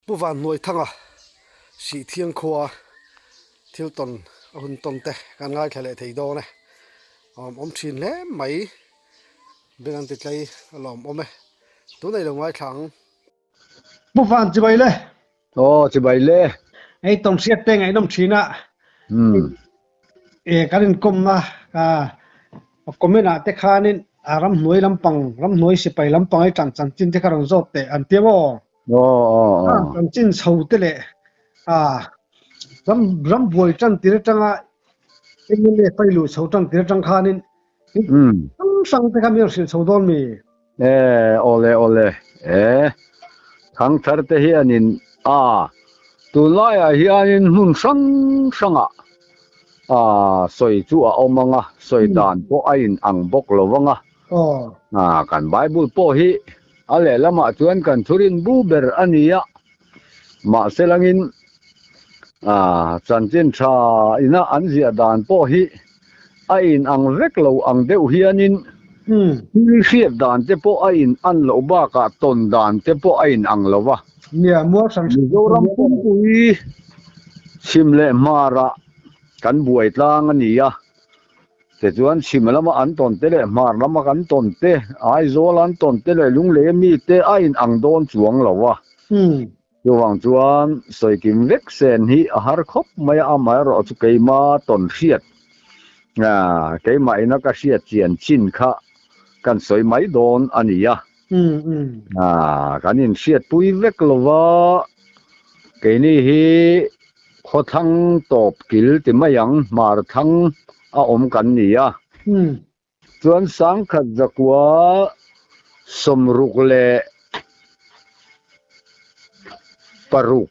ผู้วันหน่วยทั้งสีเทียงคัวเที่ยวตนหุ่นตนเตะการง่ายแค่ไหนที่โดนชินเล่ไหมเป็นอันติดใจหลอมไหมตัวไหนลงไว้ขังผู้วันจะไปเลยจะไปเลยไอ้ตนเสียเต็งไอ้น้ำชินการินกลมกลมไม่น่าแต่ขานินรำหน่วยลำปังรำหน่วยสิไปลำปังไอ้จันจินที่เขาลงโจทย์แต่อันเทียบจันจินสู้เตะรำบวยจันตีระจังเอ็มเล่ไปลู่สู้จันตีระจังขานินสังแต่เขาไม่รู้สู้โดนมีโอเลทั้งทาร์เตเฮียนินตุลายเฮียนินหุ่นสังสวยจั่วอมังสวยดานพวกไอ้อังบกลวังกันไบเบิลพวกฮีอะไรละมาชวนกันทุรินบูเบอร์อันนี้มาเสลังินจันจินชาอินะอันเสียดานพวกฮีไอ้อังเล็กเราอังเดียวเฮียนินเสียดานเจ้าพวกไอ้อันเราบ้ากะต้นดานเจ้าพวกไอ้อังเราวะเนี่ยมัวสังเกตโยรำปุ่ยชิมเล่มาระกันบวยตางอันนี้แต่จวนชิมแล้วมาอันตนเตะมาแล้วมากันตนเตะไอ้โซลันตนเตะลุงเล่มีเตะไอ้อังโดนจวงเราวะระหว่างจวนสวยกิมเล็กเซนฮีอาหารครบไม่ไม่รอจุกยมาตนเสียดเกยมานักเสียดเจียนชินค่ะกันสวยไม่โดนอันนี้กันยินเสียดปุยเล็กละวะเกยนี่ฮีขอทั้งตบกิลติมายังมาทั้งอมกันนี่ส่วนสังขัดจักว่าสมรุกเลปรุก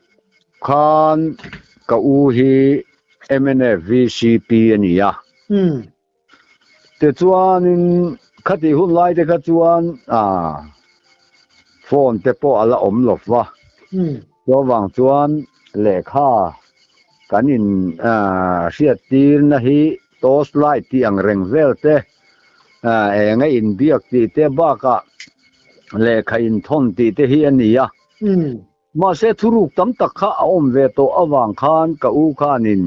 คานกะอูฮีMNVCP นี่แต่จวนคดีหุ่นไล่แต่จวนโฟนแต่พอละอมหลบวะระหว่างจวนเลขากันอินเสียตีนนะฮีโตสไลท์ที่อังเร่งเวลเตไงอินเบียกตีเตบ้ากะเลขาอินทนตีเตฮีอันนี้มาเสทุรุกตั้มตะข้าอมเวโตอวังคานกะอูคานิน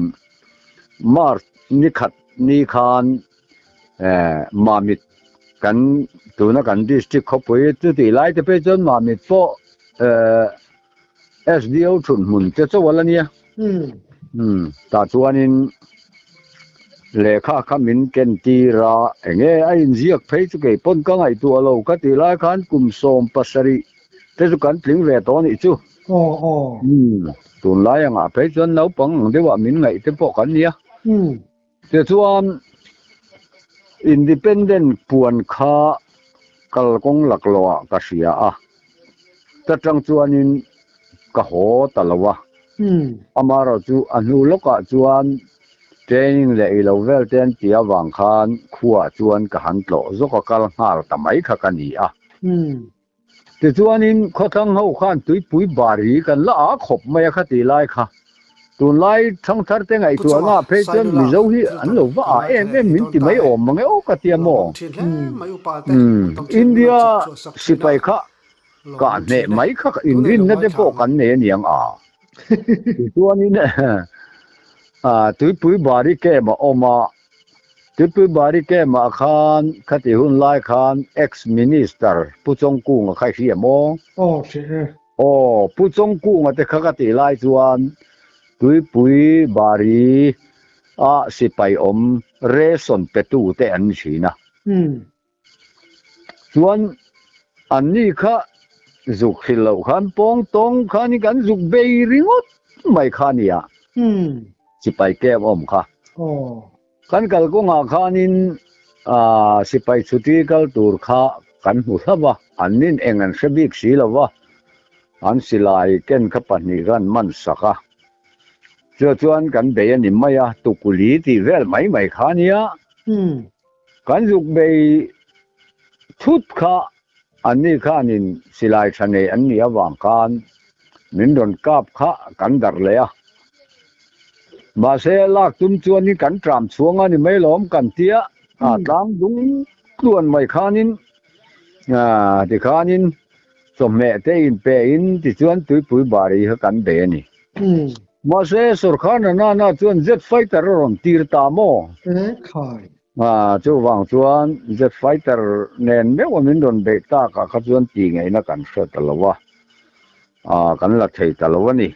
มาร์นิขัดนิคานมามิดกันตัวนักกันดิสติกขบไปจุดที่ไล่จะไปจนมามิดโฟSDO ชุนมุนจะจะวันละเนี่ยตาชวนินเลขาขมินเกนตีระไอ้เสียกเพย์จุกไอ้ปนก็ไอ้ตัวเราก็ตีไล่ขันกุมโสมปัสริแต่จุกันพลิงเวทอนี่จู่ตัวไล่ยังเพย์จนเราปังเดี๋ยวว่ามินไงเต็มปกันเนี่ยแต่ชวนอินดิเพนเดนต์ปวนข้ากลกงหลักลัวกเสียแต่จังชวนินก็โหตลอดวะอามาเราจูอนุโลกะจวนเทรนนิ่งเลยเราเวลเทนที่วางคันขัวจวนกหันโตจกกลหาทำไมขักันนี่แต่จวนนี้เขาทั้งเขาขันตุยปุยบารีกันละขบไม่ขัดตีไล่ค่ะตัวไล่ทั้งทัดแต่ไงตัวน่าเพชรมีเจ้าที่อันเราว่ามินที่ไม่อมมังไงโอ้กติมองอินเดียสิไปค่ะก็เนี่ยไม่ค่ะอินเดียนั่นจะพวกกันเนี่ยยังตัวนี้เนี่ยตุยปุยบาริแกมาออกมาตุยปุยบาริแกมาคันคติหุ่นไล่คัน ex minister ผู้จงกู้งใครเสียมองผู้จงกู้งแต่คติไล่จวนตุยปุยบาริสิไปเรสอนเปตูแต่อันนี้นะส่วนอันนี้ค่ะจุกหิลขันปองตองขันกันจุกเบย์ริงอดไม่ขันเนี่ยสิไปแก้ค่ะขันกัลก็งาขันินสิไปสุติกัลตูร์ค่ะกันหัววะอันนี้เองอันเสบิกสีละวะอันสิลายเก่นขับปนิกันมันสักจวนกันเบียนิมายตุกุลีที่เวลไม่ขันเนี่ยกันจุกเบย์ชุดค่ะอันนี้ข้านินสิลายชนอันนี้วางการมินโดนกาบข้ากันดักเลยมาเสลักตุ้มจวนนี่กันตรามสวงอันนี้ไม่ล้อมกันเตี้ยตั้งดุงกวนไม่ข้านินที่ข้านิน สมแม่แต่อินเปอินที่ชวนตุยปุยบารีกันเดนี่มาเสสุรขานน่าชวนเจ็ดไฟเตอร์รอนตีรตามอค่อยจู่วางชวนเจ็ดไฟเตอร์เน้นเมื่อมินโดนเบต้าก็ชวนตีไงนะกันเสตลวะกันละเทตลวะนี่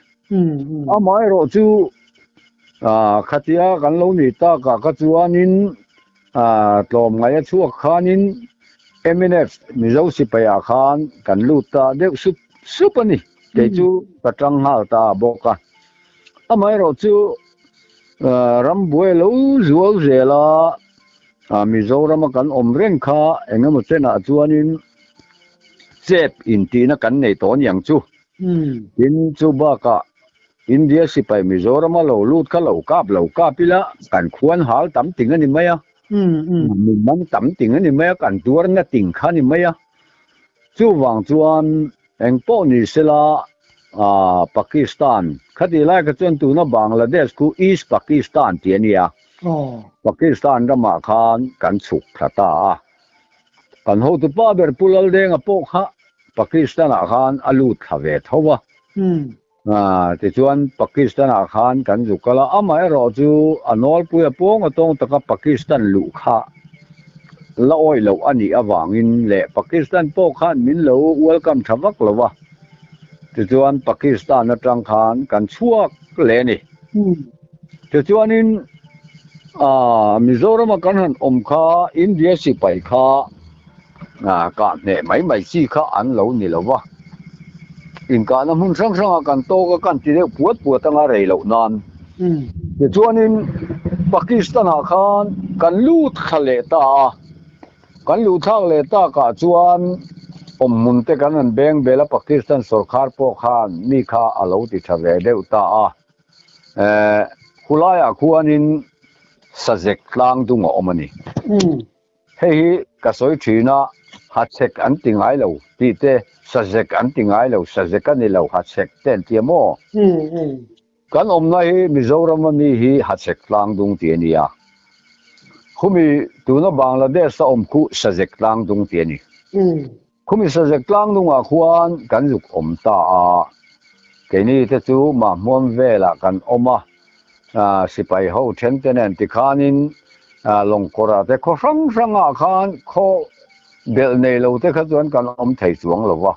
ไม่รู้จู่ขัดยากันเรานี่ตากะชวนนินตอมไงชั่วขานินMNF มิเจ้าสิไปอาคารกันลูตาเด็กสุปนี่เดี๋ยวจู่กระจังหาตาบอกกันไม่รู้จู่รำบัวลูจัวเจล่ามิเจ้ารำกันเร่งข้าเองมันเส้นอาจวนนินเจ็บอินทีนักกันในตอนอย่างจู่อินจู่บ้ากะอินเดียสิไปมิเจ้ารำเราลูดข้าเรากาบละกันควรหาตั้มติงอันนี้ไหมมันตั้มติงอันนี้ไหมกันตัวนั้นติงข้านี่ไหมจู่วางจวนเองป้อนี่เสลาปากีสถานขัดไล่กันจนตัวนั้นบังลาเดชกูอีสปากีสถานที่นี่ปากีสถานก็มาขันกันสุขตากันหัวตัวป้าเบอร์พูลเลงปกฮะปากีสถานขันอลูดขเวทหัวที่ชวนปากีสถานขันกันสุขละไม่รอจู่นอลปุยปงตรงตะกับปากีสถานลูกฮะละอ้อยเหล่าอันนี้วางอินเละปากีสถานปกขันมินเหล่าเวลคัมทวักละวะที่ชวนปากีสถานนัดรังขันกันชั่วเลนี่ที่ชวนนินมิโซรัมกันหันข้าอินเดียสิไปข้าการเนี่ยไม่สิข้าอันเหล่านี่ละวะอินการนั้นหุ่นสังกันโตกันที่เรียกปวดตั้งอะไรเหล่านั้นที่ชวนนินปากีสถานขันกันลูดทะเลตากันลูดทะเลตากะชวนมุนเตกันนั้นแบ่งเบลปากีสถานสุรคาร์ปกขันมีข้าอาลูติทะเลเดวตาคุลายควรนินสะเจกลางดุงอมันนี่เฮ้ยก็สวยทีน่ะฮัดเซกอันติงไอเราที่เตสะเจกอันติงไอเราสะเจกันนี่เราฮัดเซกเต้นเทียมกันนั่นมิโซรัมนี่ฮีฮัดเซกลางดุงเทียนี่คุมีตัวน่ะบังลาเดชคุสะเจกลางดุงเทียนี่คุมีสะเจกลางดุงควรกันจุกตาแค่นี้เตจูมาม่วนเวลากันมาสิไปเขาเช่นเตนันติคานินลงกราแต่เขาสังอาคารเขาเบลในเราแต่เขาจวนกันไทยสวงหรอวะ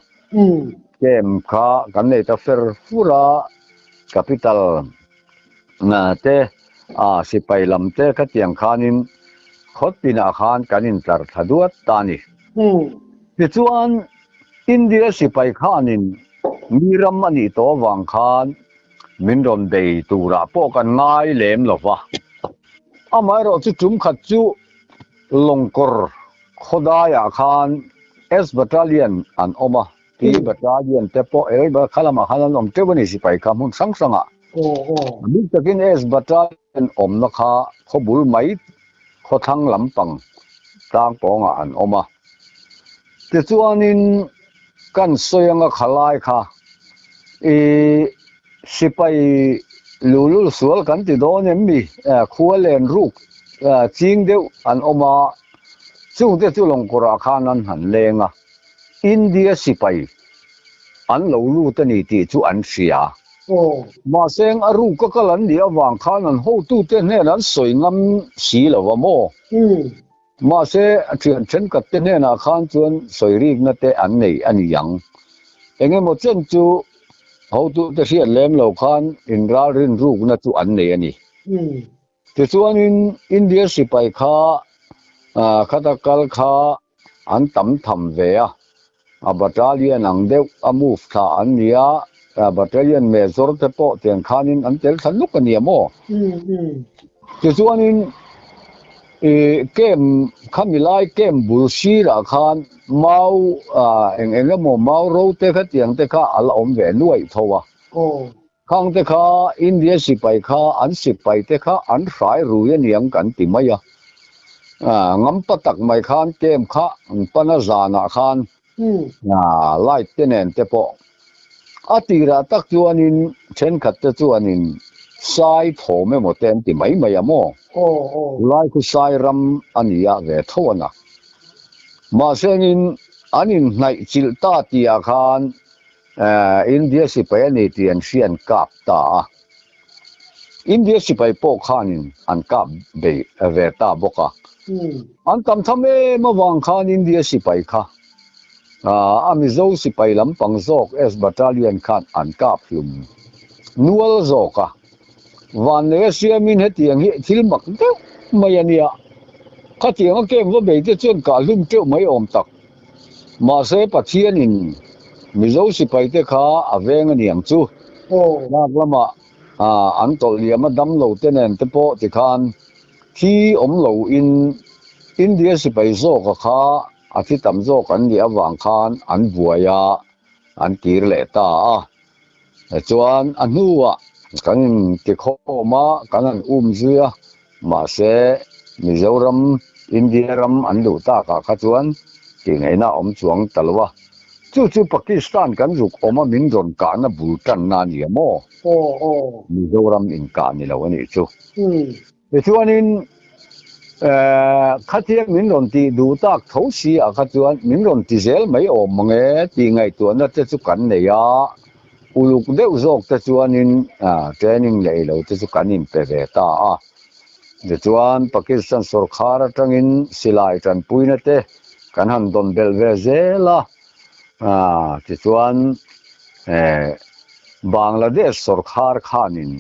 เกมข้ากันในตะเฟอร์ฟูราแคปิตอลแต่สิไปลำแต่เขาเตียงคานินเขาปีนอาคารกันนินตรัสดวตานี่ที่จวนอินเดียสิไปคานินมีรำมันนี่ตัววางคานมินโดนเดย์ตูระพวกกันง่ายเล่มหรอวะไม่รู้จุ่มขัดจู่ลงกรขดายอาคารบัตตาเลียนอันมาที่บัตตาเลียนแต่พอบัตขลามาขนาดเทวันนี้สิไปคำมุ่งสังมิตรกินบัตตาเลียนนะคะเขาบุลไม่เขาทั้งลำปังต่างปองอันมาแต่ส่วนนี้กันสวยงามขลายค่ะสิไปลูสวลกันที่โดนมีขัวเลนรูกจริงเดียวอันมาซึ่งเดี๋ยวลงกราคานั้นหันเลงอินเดียสิไปอันลูตันนี่ที่จู่อันเสียมาเซงอรูก็กลันเดียววางขานั้นหูตู้เต้นเนี่ยนั้นสวยงามสีเหล่าวะโมมาเซเชื่อฉันกับเต้นเนี่ยนะข้างจวนสวยรีกนั่นแต่อันนี้อันยังเองหมดเส้นจู่เขาตัวจะเสียเล่มเหล่าขันอินรารินรูกนั่นตัวอันนี้นี่แต่ส่วนอินเดียสิไปข้าขัดกัลข้าอันตั้มทำเวียบัตรเลียนอังเดียวมูฟท่าอันนี้บัตรเลียนเมซอร์เทปเตียงขานินอันเตลสันลุกกันเนี่ยโม่แต่ส่วนเกมข้ามีไล่เกมบุลชีราคานเมาเองก็โม่เมาโรเตะเตียงเตะข้าอัลอมเวนุยทัวข้างเตะข้าอินเดียสิไปข้าอันสิไปเตะข้าอันสายรู้ยันยังกันติมายงั้มปตักไม่ขานเกมข้าปนจานาขานไล่เตนเตปอติระตักจวนนินเช่นขัดจวนนินสายโถไม่หมดเต็มติไม่ไม่ยามอไล่คือสายรำอันนี้เวทวนะมาเซนิน อันนี้ในจิลตาที่อาคารอินเดียสิไปอันนี้ที่อันเชียนกาบตาอินเดียสิไปโปคานินอันกาบเบเวตาบกะอันตำทำเอมาวางคานอินเดียสิไปค่ะอามิโซสิไปลำปังโซกเอสบัตตาเลียนคานอันกาบยุมนัวโซกะวันเนเซียมินเฮตียงฮิทิลมักเดไม่ยันยาข้าเตียงก็เก็บว่าเบยที่จนกาลุ่มเจ้าไม่อมตักมาเสปะเทียนินมิโซสิไปเตะขาอเวงเนียงจูนักละมาอันตอเลียมาดำโลเตเนนเตโปติคานที่อมโลอินเดียสิไปโซกขาอาทิตย์ตำโซกันเดียววางคานอันบัวยาอันกีรเลตาจวนอันนัวกันติโคมากันอันเสือมาเสมิโซรัมอินเดียรัมอันดูตากาจวนที่ไหนน่าอมจวงตลวะจู่ปากีสถานกันจุกอมามินดอนกานะบูตันนานีโมมิโซรัมอินกานี่ละวันนี้จู่จวนอินขัดยังมินดอนที่ดูตากเขาสีอาขัดจวนมินดอนที่เซลไม่อมมังเอที่ไงตัวนั้นจะจุกันเนี่ยอุลุกเดวโซกจะจวนอินเทรนนิ่งเลยเราจะจุกันอินเปเวตาจวนปากีสถานสุรคาร์ตังอินสิลายจันปุยนั่นเตกันหันดอนเบลเวเซล่าจวนบังกลาเทศสุรคาร์ขานิน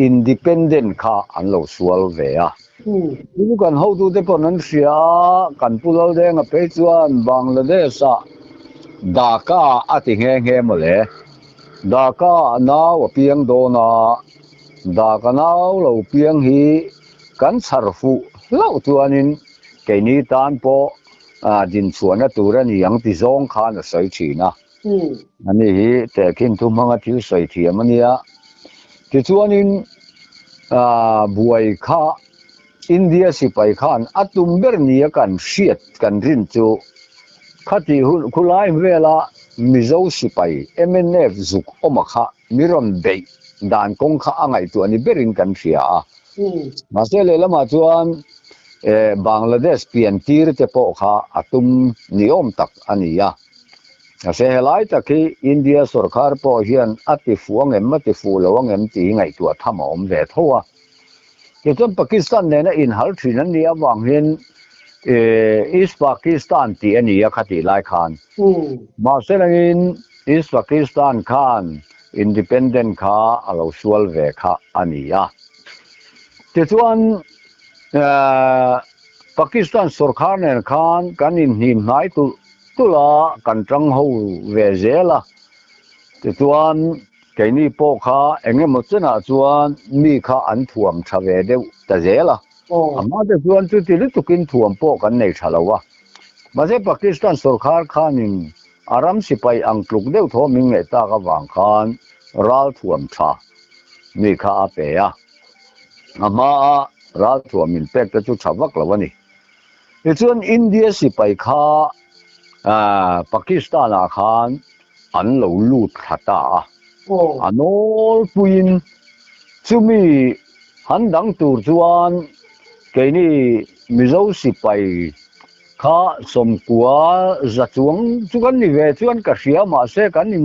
อินดิเพนเดนต์ข้าอันเราสวลเวียดูกันเขาดูแต่ปนันเสียกันพูดเราเด้งไปจวนบังกลาเทศดาก้าอติเงมาเลยดาก้านาวเพียงโดนาดากานาวเราเพียงฮีกันสารฟูเล่าตัวนินแกนี่ตานโปดินสวนตัวนี้ยังที่ซองข้านะใส่ชีนะอันนี้แต่ขึ้นทุ่มหังที่ใส่เทียมันเนี่ยที่ตัวนินบวยข้าอินเดียสิไปข้านอัตุมเบอร์นี้กันเชียดกันรินจูข้าที่คุไลเวลามิโซสิไปMNFจุกอมาข้ามิรอนเบย์ด่านกงข้าไงตัวนี้เบรินกันเสียมาเสเลยละมาจวนบังกลาเทศเปลี่ยนทีร์เตโปข้าอัตุมนิยมตักอันนี้เสียหลายตะกี้อินเดียสุรคาร์ปอเฮียนอัติฟูงเอ็มอัติฟูลวงเอ็มตีไงตัวทำอมเวทหัวที่จนปากีสถานเนี่ยอินฮัลทรีนั้นเนี่ยวางเห็นอีสปากีสถานที่อันนี้ขัดไล่ขานมาเสลงินอีสปากีสถานขานอินดิเพนเดนต์ข้าเราสวลเวข้าอันนี้ที่จวนปากีสถานสุรคาร์เนี่ยขานกันอินหินไหนตุลากันจังหูเวเซล่ะที่จวนแกนี่พวกข้าเองมันจะน่าจวนมีข้าอันถ่วมชาวเวเดวแต่เซล่ะมาแต่จวนจุดที่ลึกกินถ่วมพวกกันในชาลาวะมาเสปากีสถานสุรคาร์ขานินอารามสิไปอังกฤษเดวทอมิงเอตากวางขานรัลถ่วมชามีข้าเปียมารัลถ่วมมินเป็กจะจุดชาวกละวันนี้ที่จวนอินเดียสิไปข้าปากีสถานอาคารอันเหลาลูดขัดอันโอลปุยนจุมีหันดังตูจวนแกนี่มิโซสิไปข้าสมกัวจัดจวงจุกันนี่เวจวนกระเสียมาเสกันนี่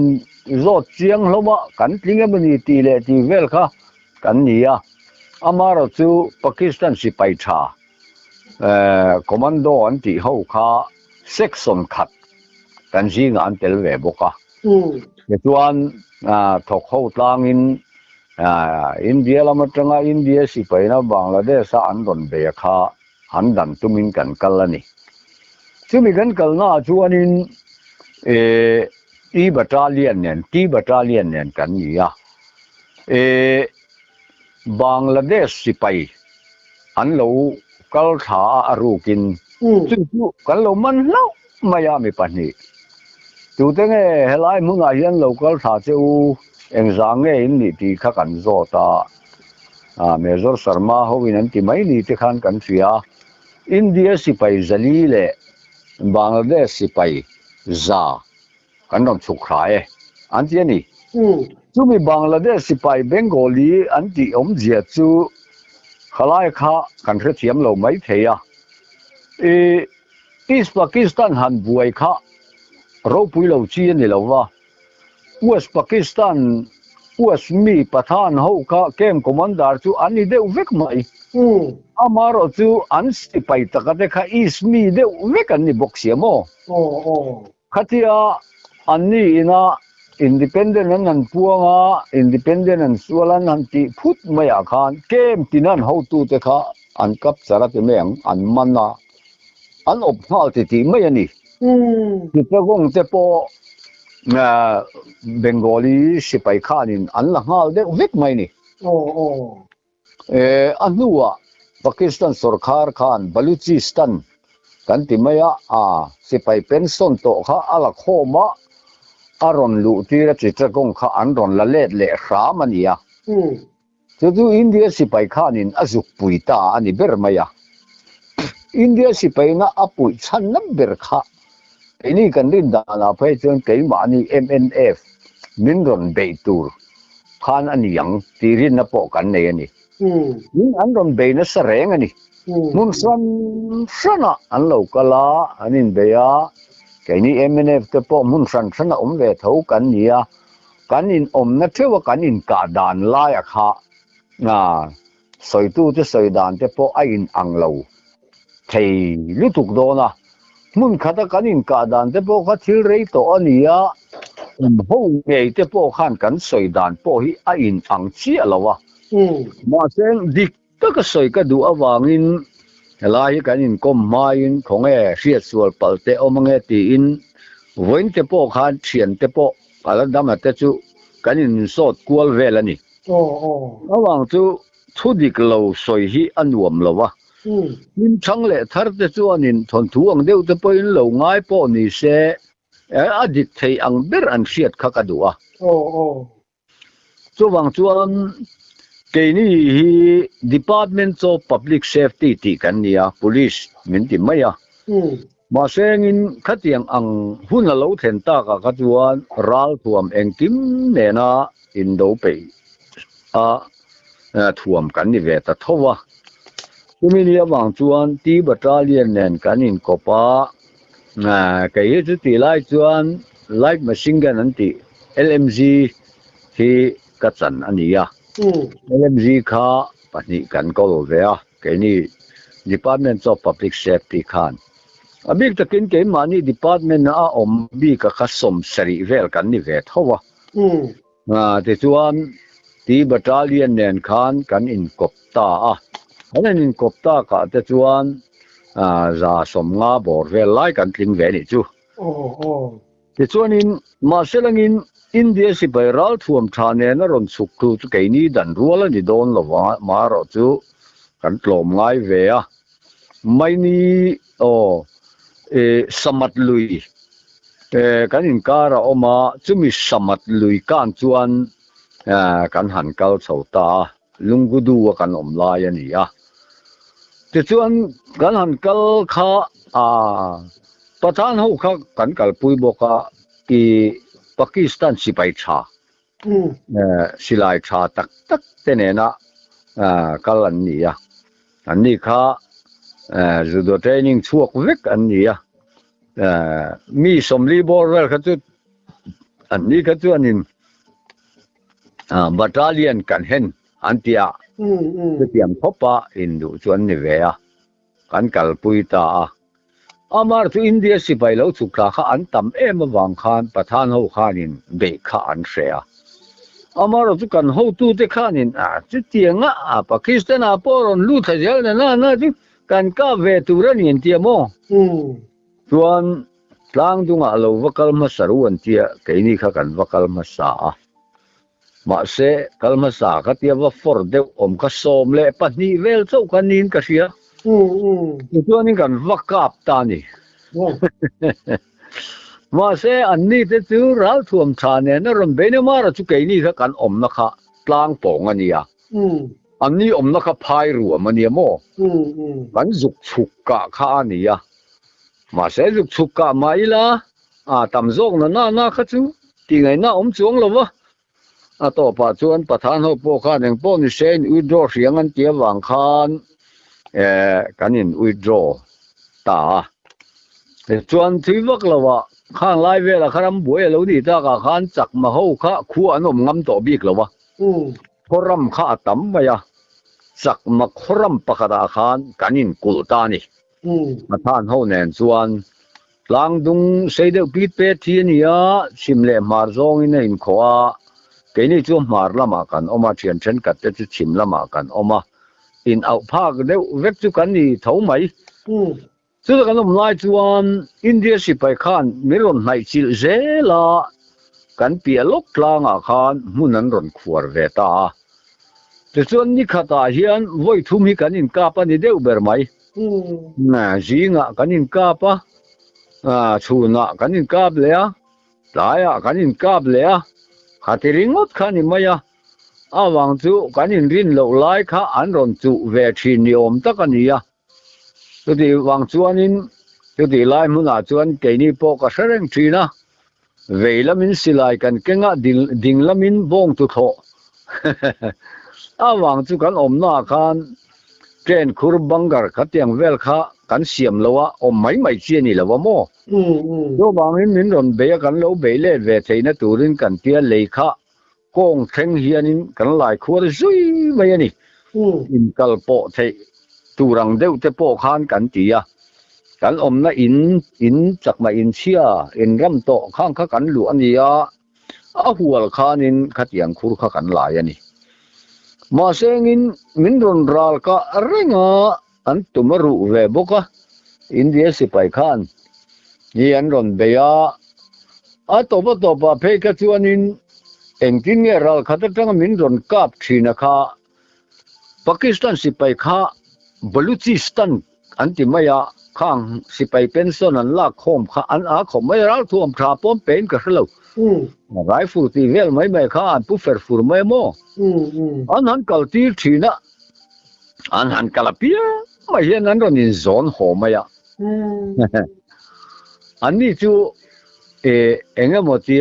รถเจียงลมกันทิ้งมันนี่ตีเลตีเวลข้ากันนี่อามาเราจูปากีสถานสิไปชาคอมมานโดอันที่เขาข้าเซ็กซอนขัดกันจีงอันเตลเวบกะจวนทอกเขาตางอินเดียละมาจังอินเดียสิไปนะบังกลาเทศอันดอนเบียข้าหันดันตุมินกันกัลนี่ซึ่งมีกันกัลน่าจวนินบัตตาเลียนเนี่ยกันนี่บังกลาเทศสิไปอันเรากัลถาอารูกินซึ่งกันเรามันเล่าไม่ยามีปัญหาจู่แต่เงี้ยหลายมุ่งอายันเรากัลถาเจ้าเอ็งสังเงี้ยอินนี่ที่ข้ากันโจตาเมจอร์สร์มาเขาวินันที่ไม่นี่ที่ขันกันเสียอินเดียสิไปจะลีเล่บังกลาเทศสิไปจ้ากันต้องสุขายอันที่นี่จู่มีบังกลาเทศสิไปเบงกอลีอันที่เจียจู่ขลายข้ากันเทียมเราไม่เทีย East Pakistan han buai kha ro pui lo chi ni lo wa West Pakistan West mi pathan ho kha kem commander chu ani deu vek mai amaro chu an sipai takate kha East mi deu vek ani boxiamo khatia anni ina independent nan puanga independent an sualan an ti phut maya khan kem tinan ho tu te kha an kap chara te meng an manna an op hal ti mai ani ti pagong te po Bengali sipai khanin an la hal de vek mai ni anua Pakistan sarkar khan Baluchistan kan ti maya sipai pension to kha ala khoma aron lu ti ra chi chakong kha an ron la let le ramania chu India sipai khanin azuk puita ani ber maya India sipai na apui chan nam ber kha ini kan rin da na phai chen kai ma ni MNF min ron be tur khan ani yang ti rin na po kan nei ani min an ron be na sareng ani mun san sana an lo kala anin be ya kai ni MNF te po mun san sana ve thau kan nia kan in na thewa kan in ka dan la ya kha na soi tu te soi dan te po ai in ang lo thei lu tuk do na mun khata kan in ka dan te po kha thil rei to ania ho ngei te po khan kan soi dan po hi a in ang chi alawa ma seng dik ta ka soi ka du awangin helai kan in kom main khonge hriat sual palte omange ti in voin te po khan thian te po ala dama te chu kan in sot kual velani awang chu thudik lo soi hi anuam lawa min thang le thar te chuanin thon thu ang deu te poin lo ngai po ni se adit thei ang ber an hriat kha ka duwa chuwang chuan keini hi Department of Public Safety ti kan nia police min ti maya ma sengin khatiang ang hun lo then ta ka chuan ral thuam engkim nena indo pe thuam kan ni ve ta thowa Kumilia wang chuan ti battalion nen kanin kopa kai chu ti lai chuan light machine gun an ti LMG hi kachan ania LMG kha pani kan ko ve a kai ni Department of Public Safety khan abik takin ke mani department na om bi ka khasom sari vel kan ni ve thowa te chuan ti battalion nen khan kan in kopta anan in kopta ka te chuan za somnga bor vel lai kan tling ve ni chu te chuan in marselangin India sipai ral thuam thane na ron suk tu chu ke ni dan rual ani don lowa maro chu kan tlom ngai ve a mai ni samat lui kan in kara oma chumi samat lui kan chuan kan han kal chhota lungudu kan om lai ani a te chuan kan han kal kha pathan ho kha kan kal pui boka ki Pakistan sipai tha silai tha tak tak tenena kal an ni a an ni kha judo training chuak vek an ni a mi somli bor vel kha chu an ni kha chu anin battalion kan hen antia tiam thopa indu chuan ni ve a kan kal pui ta amar tu India sipai lo chukla kha an tam em wang khan pathan ho khanin be kha an shea amar tu kan ho tu te khanin chu tianga Pakistan a poron lu thajel na chu kan ka ve turan in tiamo chuan tlang dunga lo vakal ma saru an tia keini kha kan vakal ma sa ma se kalma sa ka tia wa for de om ka som le pani vel chau kanin ka sia chuan in kan vakap ta ni ma se anni te chu ral thuam thane na ron be ne mara chu ke ni kha kan om na kha tlang pong ania anni om na kha phai ru amania mo kan zuk chuk ka kha ania ma se zuk chuk ka mai la tam zok na kha chu ti ngai na om chuang lo wa to pa chuan pathan ho po khan eng po ni sen withdraw riang an tia wang khan kanin withdraw ta ชวนที่วักละวะข้างไล่เวลาครำบวยเราดีตากาขานจักมาเฮาข้าคู่อนมงำต่อบีกละวะครำข้าตั้มมายาจักมาครำปะกดาขานกันินกุลตานี่มาท่านเฮาแน่นชวนลางดุงเสด็จปีดเป็ดที่นี่ยชิมเล่มาร์ซองอินอินขวาเกนี่จูมาร์ละมากันออกมาเชียนเช่นกัดจะชิมละมากันออกมาอินเอาภาคเดียวเวกจุกันนี่เท่าไหมซึ่งกันอมไล่ชวนอินเดียสิไปขานมิรอนในจิลเซลากันเปียลกกลางอาคารมุนันรอนขวรเวตาแต่ส่วนนี้ข้าตาเฮียนไว้ทุ่มให้กันอินกาปนี่เดียวเบอร์ไหมน่ะจีงะกันอินกาปะชูนะกันอินกาบเลยอ่ะลายกันอินกาบเลยอ่ะข้าที่ริงอดขันอินมายาวังจูกันอินรินโลไลข้าอันรอนจูเวทีนิยมตะกันนี่อ่ะจุดที่วังจวนนินจุดที่ไล่มุนาจวนเกนี่ปอกเสรงทีนะเวลามินสิไลกันเก่งดิ่งละมินบงตุโตวังจูกันอมนากันเจนคุรบังการขัดยังเวลข้ากันเสียมละวะอมไม่เชียนี่ละวะโม่โยบางมินรอนเบียกันแล้วเบลเลเวทีนะตูรินกันเตียเลข้ากงเทงเฮียนินกันหลายขวดซุยไม่ยันนี่อินกัลโปเทตูรังเดียวเตโปขานกันตีอ่ะกันอมนะอินจักมาอินเชียอินรำโตข้างข้ากันหลวงนี่อ่ะหัวขานินขัดยังคุรข้ากันหลายนี่มาเซงินมินรอนรัลก็เร่งอันตุมารุเวบกะอินเดียสิไปขานยี่อันรอนเบียตัวปะเพกจวนินเอ็งที่เนี่ยรัลขัดตั้งมินรอนกับทีนะคะปากีสถานสิไปข้าบลูชิสถานอันที่ไม่ข้างสิไปเป็นส่วนนั้นลากโคมข้าอันอาขมไม่รักท่วมชาป้อมเป็นกันแล้วไรฟูที่เวลไม่ข้าอันผู้เฟรฟูไม่โม่อันนั้นกัลตีทีนะอันนั้นกัลปีไม่เห็นนั้นก็นินโซนโฮไม่อันนี้จูเอ็งก็หมดที่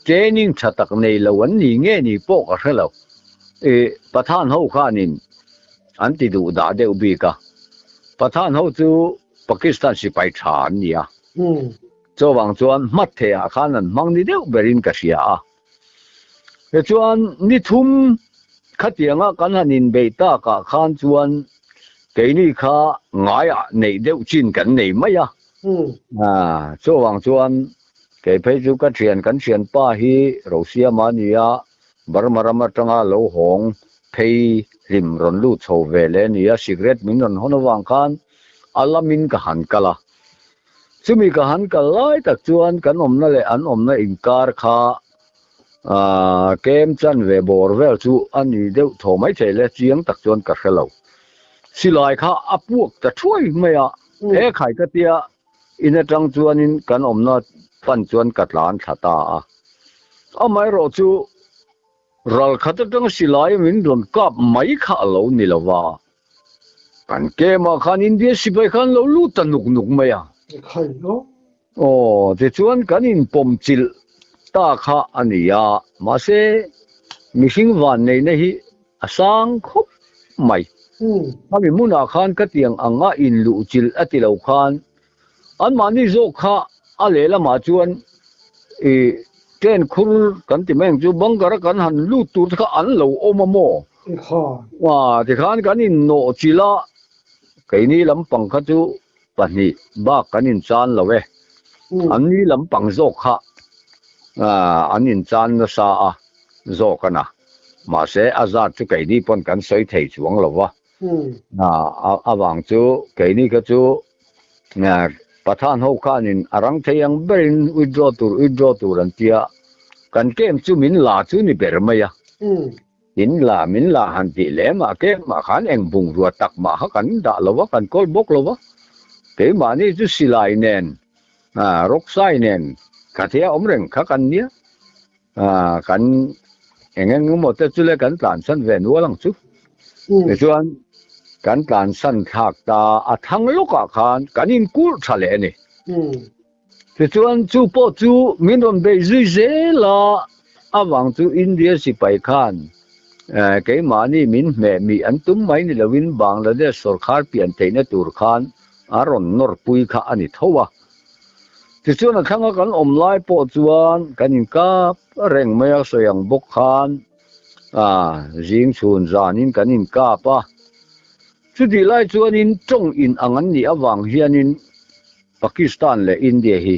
เจนิงชัดตักในละวันนี้เงี้ยนี่ปกกันแล้วประธานเขาข้านินอันที่ดูด่าเดียวบีกะประธานเขาจูปากีสถานสิไปชานี่อ่ะจวงจวนมัดเทียข้านั้นมังนี่เดียวเบรินกษียาแต่จวนนี่ทุ่มขัดยังกันหันินเบต้ากะข้านจวนเกนี่ข้าง่ายในเดียวจินกันในไม่อ่ะจวงจวนเกยเพจุกันเชียนป้าฮีรัสเซียมานี่อ่ะบารมารมาจังอาโลหงเพย์ริมรอนลูโชเวเลนี่สิเกรตมินรอนฮอนวังคันอัลลามินกหันกะละซึ่งมีกหันกะไล่ตักจวนกันอมนั่นแหละอันอมนั่นอินการข้าเกมจันเวบอร์เวลจูอันนี้เดี๋ยวโถไม่ใช่เลยเสียงตักจวนกัดเขาเราสิลายข้าอัพวกจะช่วยไหมอ่ะไข่กะเตียอินจังจวนอินกันอมนั่นปันจวนกัดหลานชะตาไม่รอจูรัลขัดตั้งสิลายมินโดนกับไม่ข้าเรานี่ละว่ากันเกมาขันอินเดียสิไปขันเราลู่ตันนุกไหมอ่ะใครเนาะแต่ชวนกันอินปมจิลตาข้าอันนี้มาเสมิชิงวันในนี้สังคบไม่ถ้ามีมุนาขันก็เตียงอ่างอินลู่จิลอติเลวขันอันมานี่โจข้าอะไรละมาชวนเจนคุรกันที่แม่งจูบังการกันหันลู่ตูดข้าอันเหลวโอมาโมว่าที่ขันกันอินโนจิละไก่นี้ลำปังข้าจูปันนี้บ้ากันอินจานละเวอันนี้ลำปังโจข้าอันอินจานนะซาโจกันนะมาเสอาซาจูไก่นี้ปนกันใส่เทจวงละวะวังจูไก่นี้ข้าจูประธานเขาข้านินอรังเทียงเบรินวิดรอตูรันเตียกันเกมจูมินลาจูนี่เบรมามินลาหันติเลมาเกมมาขันเองบุงรัวตักมาหกันด่าละวะกันกอลบกละวะเกมมานี่จูสิลายเนนรกไซเนนขัดเทียอมเร่งขักันเนี้ยกันเองงหมดแต่จุเลกันตานสันเวนวัวลังจูในส่วนกันการสันทักตาทั้งโลกขันกันอินกูทะเลนี่แต่ส่วนจูปอจูมินรอนเบจุเซลาวังจูอินเดียสิไปขันเกมานี่มินแม่มีอันตุ้มไม่นี่ละวินบางละเดสสุรคาร์เปลี่ยนเทนตูร์ขันอารอนนอร์ปุยข้าอันนี้เท่า ติส่วนทั้งกันอมลายปอจวนกันอินกาเร่งไม่อยากเสียงบกคานจิงชุนจานินกันอินกาปะสุดที่ไล่จวนอินจงอินอังันนี่อวังเฮียนินปากีสถานและอินเดียฮี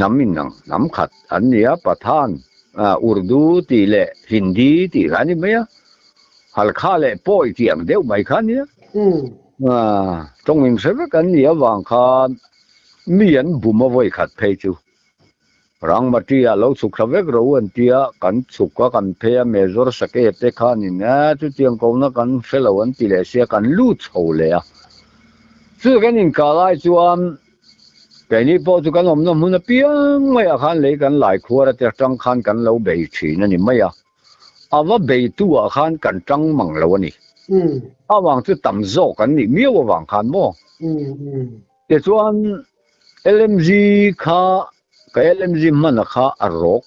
น้ำมินนังน้ำขัดอันนี้ประธานอุรดูตีและฮินดีตีกันนี่ไหมฮัลคาและป่อยที่อังเดียวไม่คันเนี่ยจงอินเสกกันนี่อวังคานมีอันบุมาไว้ขัดเพยจูรังมาที่เราสุขเวกเราอันที่กันสุขกันเพยเมจอร์สเกตเตคานี่นะจุดที่อังกฤษกันเฟลวันที่เลเซียกันลูดโหเลยซึ่งกันอินกาไลจวนแต่นี่พอจุกันอมน้ำมันเปียงไม่อาคารเลยกันหลายครัวแต่จังคันกันเราเบยชีนั่นนี่ไม่ว่าเบยตัวอาคารกันจังมังเรานี่วางจุดต่ำโจกันนี่มีว่าวางคันมั้งแต่จวน LMG ค่ากับ LMG มันค่าอารมณ์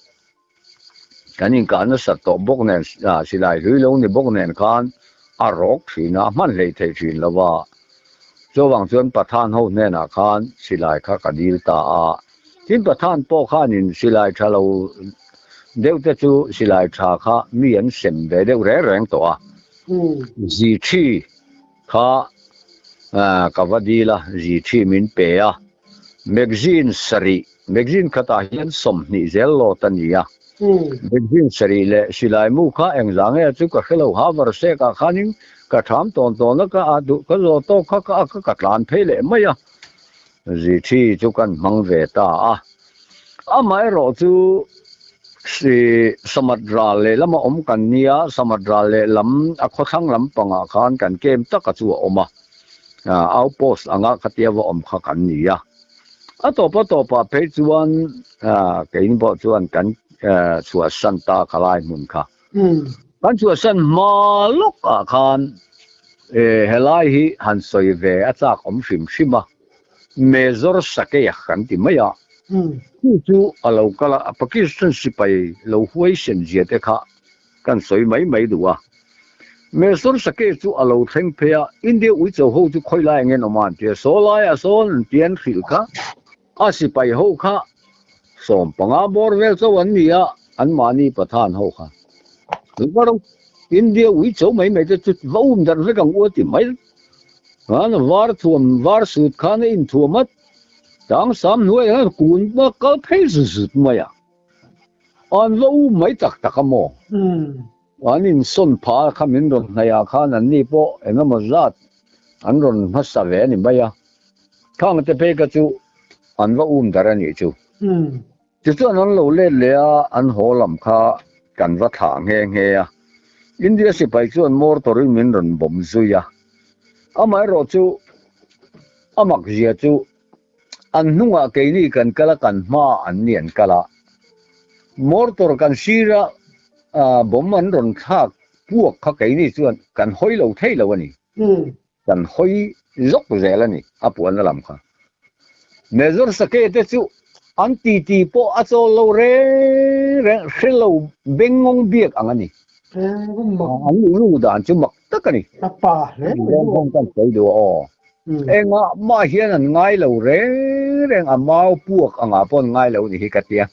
กันนี่การนั้นสัตว์บกเนินสิไลหรือลงในบกเนินกันอารมณ์สินะมันเลยเทชินแล้วว่าจวงจวนประธานเขาเนี่ยนะกันสิไลค่ากดีลตาที่ประธานพ่อข้านินสิไลชาเราเดี๋ยวจะจูสิไลชาข้ามีอันเสมเดี๋ยวแรงตัวจีชีข้ากับว่าดีละจีชีมินเปียแมกซีนสรีแมกซีนคาตาเฮียนสมนิเซลโลตันยาแมกซีนสรีเลสิไลมูข้าเองจังเอจุกะเขลาฮาวร์เซกะขานิงกะถามตอนแล้วก็อาดุก็โลโตข้าก็กัดลานเพลไม่ยะจีที่จุกันมังเวตาไม่รอจูสิสมัดราเลแล้วมาอมกันเนี่ยสมัดราเลลำอักขังลำปังอาคารกันเกมตะกะจูอมาเอาโพสต์อ่างขัดเยาวอมขักันเนี่ยต่อไปเพจวนกินบ่จวนกันชัวสันตาคลายมุนค่ะกันชัวสันมาลุกอาคารเฮลายฮีหันสอยเวอจากอมชิมเมจอร์สเกยขันติไม่ยาจู่เราก็ละปากีสถานสิไปเราหวยเส้นเจียเตค่ะกันสอยไม่ดูเมจอร์สเกยจู่เราเทงเพียอินเดียวิจารณ์จู่ค่อยไล่เงินออกมาเดียโซไลโซนเตียนฟิลค่ะสิไปหูค่ะสมปังอาบอร์เวลส์วันนี้อันมานี่ประธานหูค่ะหรือว่าอินเดียวิจารณ์ไม่จะจุดว่าดันเรื่องอวดไม่วาร์ทวมวาร์สุดข้าในอินทวมัดดังสามหน่วยกุนบักกลเพย์สุดไม่อันว่าไม่ตักโมอันนี้ส่วนพาขมิ้นรอนในอาคารนี้พอเอ็งมาจัดอันรอนมาสเวนี่ไม่ข้างจะไปกระจูอันว่าดารานี่จูจุดนั้นเราเล่นเลยอันหัวลำคากันว่าทางเฮียอินเดียสิไปจวนมอร์ตอริมินรันบ่มซุยไม่รอจูมักเจียจูอันนุ่งเกยนี่กันกะละกันมาอันเนียนกะละมอร์ตอร์กันชีระบ่มมันรันทักพวกเขาเกยนี่จวนกันห้อยเราเท่เราวันนี้กันห้อยยกเจแล้วนี่ปวนลำคาเมจอร์สเกตจูอันตีโปอัจโลเรเชลโลเบงงเบียกอันนี้อันนี้รู้ด่านจุมักตักนี่ป่าเลยงงกันไปดูเอ็งมาเฮียนง่ายเราเร่งมาพวกปนง่ายเรานี่กัดเตียง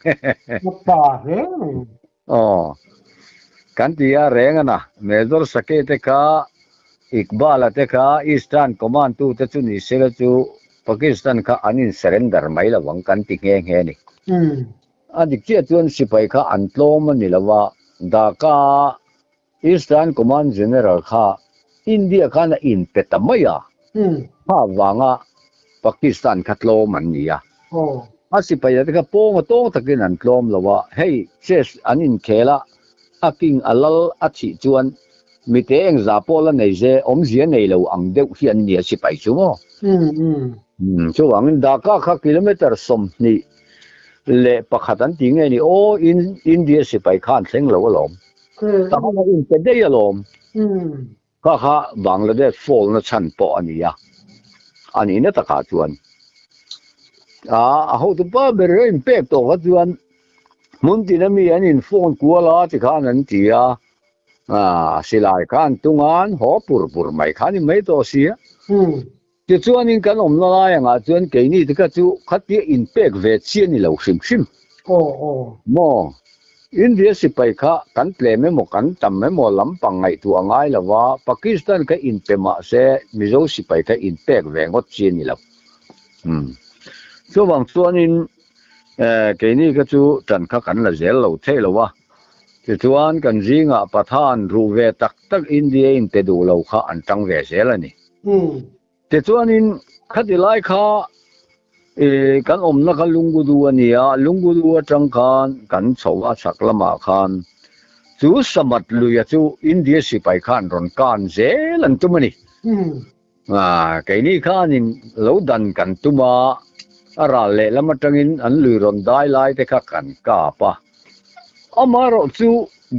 ป่าเลยกันที่แรงนะเมจอร์สเกตค่ะอีกบ้าละเตค่ะอีสตันคอมมานด์ตู้จะจุนี่เสร็จจูปากีสถานค่ะอันนี้เซเรนเดอร์ไม่ละวังกันติงเงี้ยนี่อันที่เจ้าจวนสิไปค่ะอันโตมันนี่ละว่าดาก้าอีสตันคอมมานด์เจเนอเรลค่ะอินเดียค่ะน่ะอินเป็ดทำไมถ้าวังปากีสถานค่ะโตมันนี่สิไปแล้วค่ะโป้งโต้งตะกินอันโตมละว่าเฮ้ยเชสอันนี้เคละกิงอัลลชิจวนมีแต่เองจะพอละในเจ้อมเสียในเราอังเดียวเฮียนเนี่ยสิไปชั่วโมงช่วงดาก้ากิโลเมตรสมนี่เละประคัตันติงไงนี่อินเดียสิไปข้านเซ็งเราหลอมแต่ว่าอินเป็นได้หลอมข้าบังละเดชโฟลน์ชั้นปออันนี้เนี่ยตะขาจวนเขาตัวป้าเบรย์อินเป็กตัวจวนมุนที่นั่นมีอันอินโฟนกัวละที่ข้านั้นที่สิลายข้านตุงานหอปุรไม่ข้านี่ไม่ตัวเสีย ti chuanin kan omna lai anga chuan ke ni te ka chu khatia impact ve chian ni lo hrim mo India sipai kha kan ple me mo kan tam me mo lampang ngai tu angai lawa Pakistan ka inpema se mizo sipai kha impact ve ngot chian ni lo so wang chuanin ke ni ka chu tan kha kan la zel lo the lawa ti chuan kan zinga pathan ru ve tak tak India in te du lo kha an tang ve zel ani ti chuanin khatilai kha kan omna kha lungudu ania lungudu atang khan kan chowa chaklama khan chu samat luya chu India sipai khan ron kan zelan tumani kaini khanin lo dan kan tuma ara le lamatangin an lui ron dai lai te kha kan ka pa amaro chu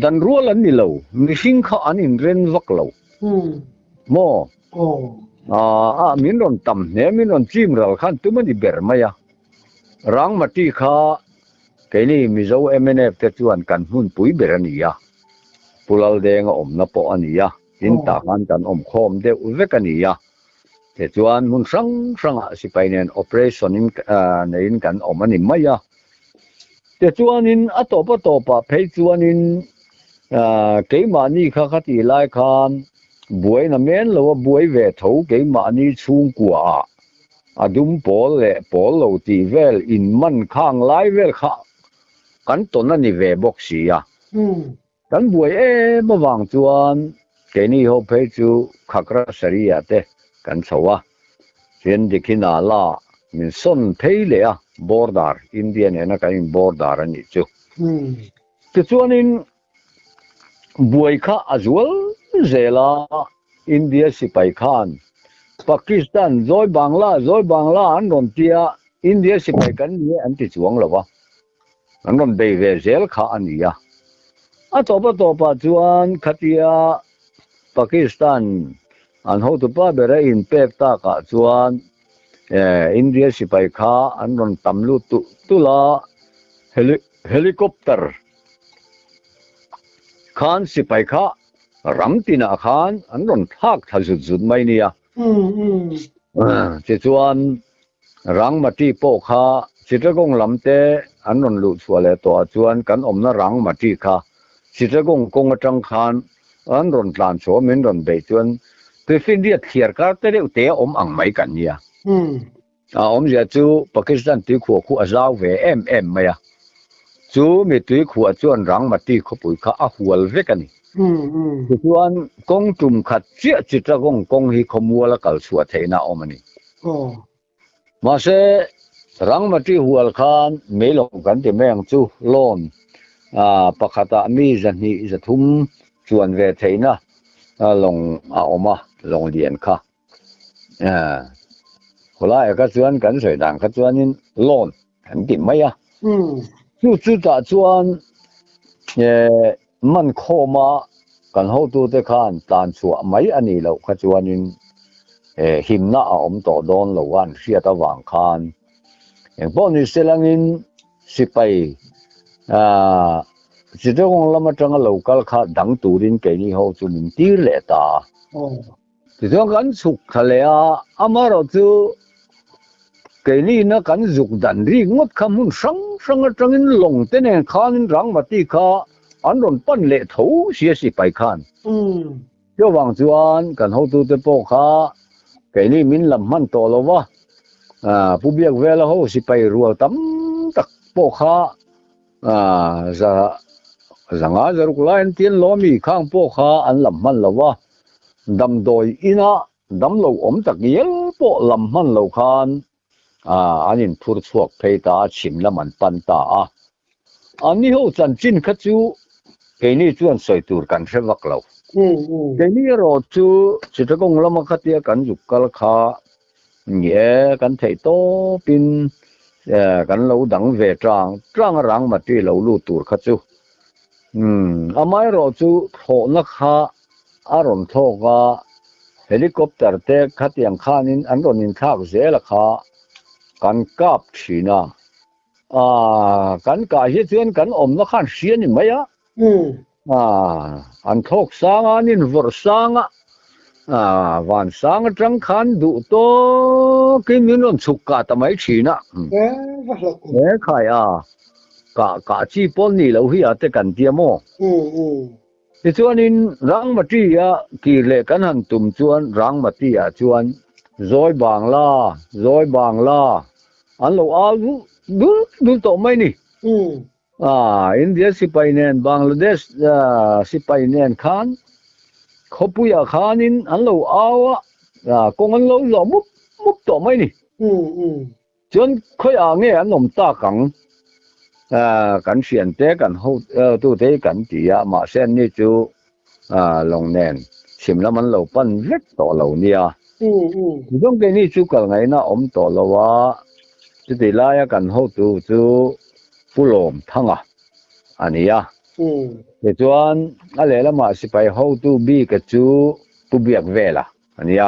dan rual an ni lo mihing kha anin ren vak lo mo min ron tam ne min ron chim ral khan tumani ber maya rang mati kha kaini mizo MNF te chuan kan hun pui berania pulal deng omna po ania tin ta kan om khom de uvekania te chuan mun sang sipainen operation in nein kan omani maya te chuanin atopa phei chuanin keima ni kha khati lai khan buai na men lo buai ve tho keima ni chung kwa adum pol lo ti vel in man khang lai vel kha kan ton ani ve boxia kan buai mawang chuan ke ni ho phei chu khakra saria te kan chowa chen dikhina la min son phei le a border Indian ena kan border ani chu ti chuanin buai kha azwal zela India sipai khan Pakistan zoi bangla an ron tia India sipai kan ni an ti chuang lawa an ron bei ve zel kha ania topa chuan khatia Pakistan an ho tu pa bera impact ta ka chuan India sipai kha an ron tamlu tula helicopter khan sipai kha ramtina khan an ron thak thazut mai nia che chuan rangmati po kha Chittagong lamte an ron lu chuale to chuan kan omna rangmati kha Chittagong kong atang khan an ron tlan cho min ron be chuan te fin dia thiar ka te om ang mai kan nia om ja chu Pakistan ti khu azaw ve em maya chu mi ti khu chuan rangmati khopui kha a hual vekani chuan kong tum khat chia Chittagong kong hi khomwala kal chua theina omani ma se rangmati hual khan melong kan ti meng chu lon pakhata mi zani zathum chuan ve theina long oma long lian kha hola ka chuan kan soi dang kha chuanin lon kan ti maya chu ta chuan man khoma kan ho tu te khan tan chu mai ani lo kha chuanin himna om to don lo wan sia ta wang khan eng bon ni selangin sipai Chittagong lama tanga local kha dang turin ke ni ho chu min tir le ta ti chuan kan chuk thalea amaro chu ke ni na kan zuk dan ri ngot khamun sang atangin long te ne khan rangmati kha an ron pan le tho sia sipai khan yo wang chuan kan ho tu te po kha ke ni min lam man to lowa pubiak vela ho sipai rual tam tak po kha zanga zaruk lain tien lomi khang po kha an lam man lawa dam doi ina dam lo om tak yel po lam man lo khan anin phur chuak phei ta chim laman pan ta ani ho chan chin kha chu ke ni chuan soi tur kan rewak lo ke ni ro chu Chittagong lama khatia kan jukal kha nge kan thei to pin kan lo dang ve trang rang ma ti lo lu tur kha chu amai ro chu tho na kha aron thoga helicopter te khatiang khanin an ronin thak zela kha kan kap thina kan ka hi chuan kan om na khan hrian ni maya an thok sanga nin vor sanga วันสังจังคันดูโตกิมินนสุกกะตะไมฉีนะว่าละกูขายกะจีปนนี่เราหิอาเตกันเตียโมที่ชวนนินรังมาตีกีเลกันหันตุมชวนรังมาตีชวนซอยบางลาอันเราเอาดูโตไม่นี่อินเดียสิไปเนนบังกลาเทศสิไปเนนคันเขาปุยคานินอันเราเอากงอันเราหล่อมุบโตไม่นี่จนค่อยเงี้ยนมตากังกันเสียนเตกันหูตู้เตกันตีมาเส้นนี่จูลงเนนชิมแล้วมันเราปั้นเล็กต่อเราเนี่ยต้องเป็นนี่จูกันไงนะต่อเราว่าจะได้ไล่กันหูตู้จูผู้ลมทั้งอันนี้เดี๋ยวจวนอะไรแล้วมาสิไปหูตู้บีกับจูผู้เบียกเวล่ะอันนี้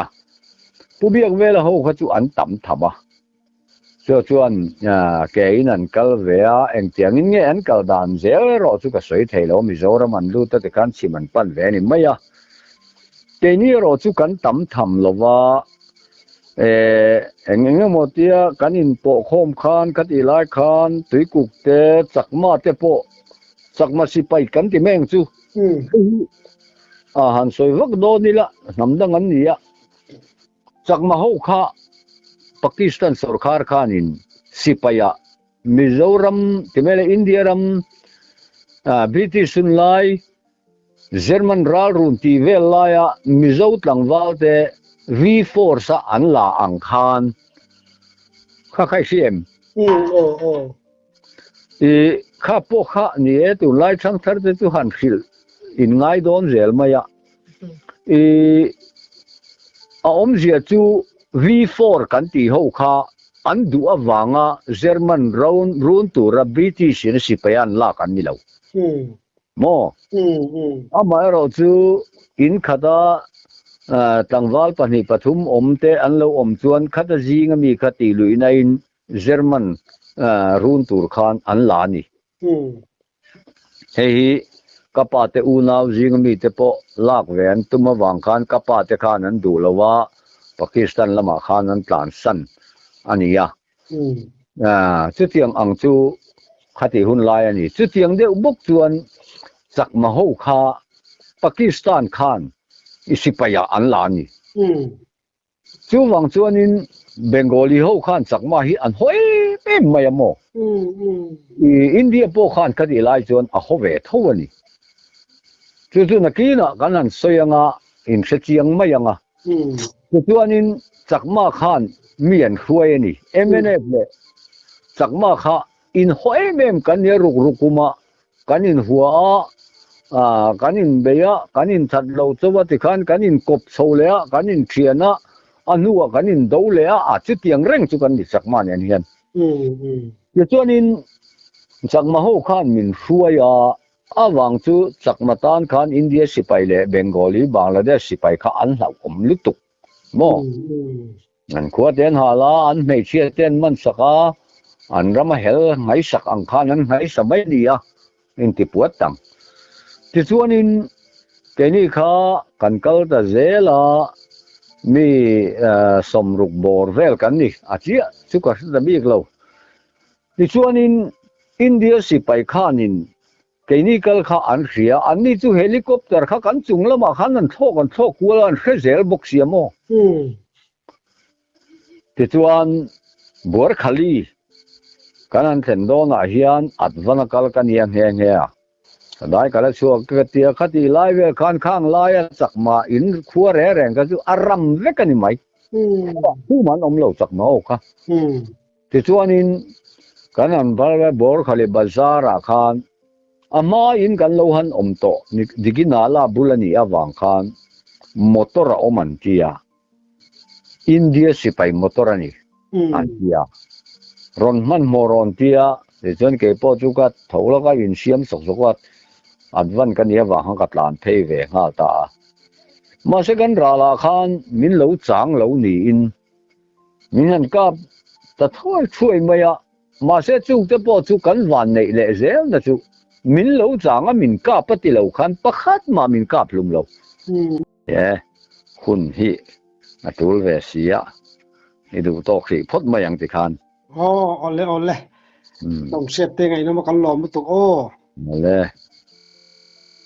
ผู้เบียกเวล่ะหูเขาจูอันต่ำทับจวนแกนั่นก็เวียเองเตียงเงี้ยอันก็ดันเสียรอจุกสวยเทลมิโซรามันรู้แต่การชิมันปั้นเวนี่ไม่แกนี่รอจุกันต่ำทำหรอว่าเองเงี้ยหมดที่กันอินโปโคมคานกัดอีไลคานตุยกุกเตจักมาเตโปจักมาสิไปกันที่แมงจูหันสวยวักโดนี่ละนำดังอันนี้จักมาหูข้าปากีสถานสุรคาร์ขานินสิปายะมิโซรัมที่เมลอินเดียรัมบริติสุนไลเยอรมันรัลรุนที่เวลลายมิโซตลังวาลเตV4ซะอันลาอังคารข้าใครเสียมข้าพวกข้านี่ตุไลช่างทัดตุหันขิลอินไงโดนเจลมายะเสียจูV4 กันตีหูข้าอันดูอวังเยอรมันรุนตัวบริติชนสิไปอันลากันนี่แล้วโมมาเราจูอินขดาตั้งวาลปนิปฐุมเตอันเราจวนขดจีงมีขติลุยในเยอรมันรุนตัวขานอันลานี่เฮ้ยกับปาเตอูนาวจีงมีเตปลากเวนตุมาวังขานกับปาเตขานันดูละว่าปากีสถานละมาขานันตานสันอันนี้จุดยังอังจูขติหุ่นลายอันนี้จุดยังเดียวบุกจวนจากมาหูข้าปากีสถานขานอิสิปายะอันลานี่จูวังจวนนินเบงกอลีหูขานจากมาฮีอันห้อยเป็นไม่ยามออินเดียพวกขานขติลายจวนอ่ะเขาเวทวันนี้จุดนักกีน่ะกันนั้นสวยงาอินเสจียงไม่ยังจวนนินจากมาขานมีอันช่วยนี่เลยจากมาข้าอินห้อยเมมกันเนี่ยรุกุมากันอินหัวกันอินเบียกันอินทัดเราตัวที่กันอินกบโซเลียกันอินเขียนะอันนู้กันอินดูเลียจุดยังเร่งจุกันดิจากมาเนี่ยนี่จวนนินจากมาหูขานมินช่วยวังจูจากมาตานขานอินเดียสิไปเลยเบงกอลีบังกลาเทศสิไปข้าอันเหล่าลุตุกโมอันขวดเดินหาลาอันไม่เชื่อเต้นมันสักอันรำเฮลไงสักอังคารนั้นไงสมัยนี้อินที่ปวดตังที่ส่วนนี้แกนี่ข้ากันเกลตาเซลามีสมรุกบอร์เวลกันนี่อาชีพสุขสุดมีกล่าวที่ส่วนนี้อินเดียสิไปข้านินแกนี่เกลข้าอันเสียอันนี้จู่เฮลิคอปเตอร์ข้ากันจุงละมาขันนั้นโชกันโชกัวลันเซลบุกเสียโมที่ส่วนบัวขลีกันนั้นเส้นโดนอาเฮียนอัดวันกัลกันยังเฮียได้กันแล้วชัวร์กติกาที่ไล่เวลข้างไล่จากมาอินขัวแรงก็จู่อารมณ์เล็กกันนี่ไหมผู้มันเราจากมาโอ้ค่ะที่ส่วนนี้กันนั้นบาร์บัวขลีบาซาร์ข้างมาอินกันเราหันโตดิกินาลาบุลนีอวังข้างมอเตอร์มันเทียอินเดียสิไปมอเตอร์นี่อันเทียรอนมันมอรอนเทียเดี๋ยวจนเก็บพอจุกัดเท่าแล้วก็อินเสียมสกวัดอันวันกันเนี้ยว่าหังกัดลานเทเวงาตามาเสกันราลาขานมินเหลาจางเหลาหนีอินมินหันกับแต่ถ้าช่วยไม่มาเสจุกจะพอจุกันวันในเละเซลนะจุมินเหลาจางมินกับปฏิเหลาขันประคัดมามินกับลุมเหลา คุณฮิอตุลเวเสียนี่ดูตอกสิพดมาอย่างติคาน อ๋อเอาเลยต้องเสียบได้ไงเนาะมากันหลอมตุกโอ้ นั่นแหละ